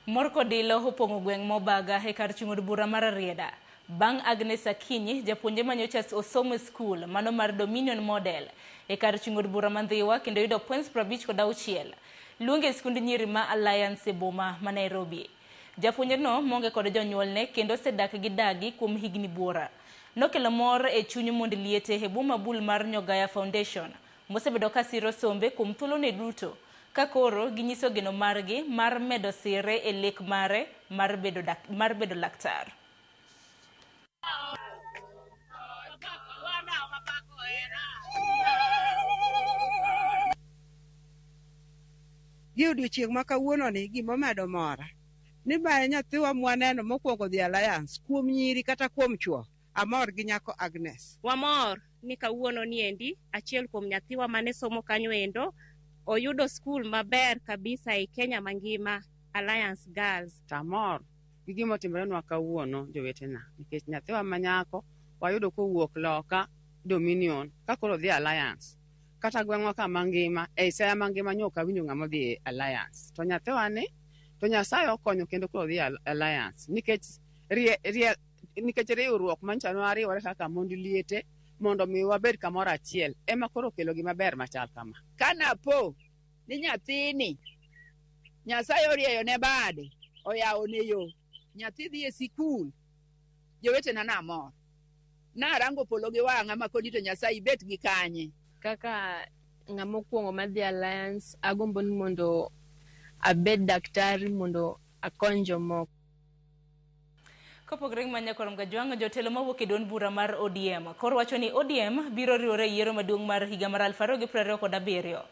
Mor kodilo opong'o gweng' Mobaga e kar chung'od bura mar Rieda. Bang' Agnes Akinyi, japuonje manyocha osomo e skul mano mar Dominion Model e kar chung'od bura Mandhiwa kendo yudo points 56 luonge skund nyiri ma Alliance e boma ma Nairobi. Japuonje no monge kod jonyuolne kendo osedak gi dagi kuom higni buora. Nokelo mor e chuny mond liete e boma bul mar Nyogaya Foundation mosebedo ka siro sombe kuom thuolone duto ka koro ginyiso geno margi mar medo sire e lek mare mar bedo laktar. Gi odiochieng' ma kawuono ni gimomedo mora ni ba nyathiwa mwaneno mokwongo dhi Alliance kuom nyiri kata kuom chuo amor gi nyako Agnes. Wamor ni kawuono ni endi achiel kuom nyathiwa mane somo kanyo endo oyudo skul maber kabisa e Kenya mangima, Alliance Girls. Tamor gi gima timorenwa kawuono jowetena nikech nyathiwa manyako wayudo kowuok loka Dominion ka koro dhi Alliance. Kata gweng'wa ka mangima e Isaya mangima nyoka winjo ng'ama dhi Alliance. To nyathiwa ni to Nyasaye okonyo kendo koro dhi Alliance nikech riwruok manchano ariwore kaka mond liete mondo mi wabed kamoro achiel ema koro kelo gima ber machal kama. Kanapo ni nyathini Nyasaye orieyo ne bade oyawo ne yo nyathi dhi e sikul jowetena namor narango polo gi wang'a makoni to Nyasaye bet gi kanye. Kaka ng'ama okwongo madhi Alliance agombo ni mondo abed daktari mondo akony jomoko. Kopogre manya korom gajwang' jotelo mawuok e duond bura mar ODM koro wacho ni ODM biro riwore e yiero maduong' mar higa mar 2027.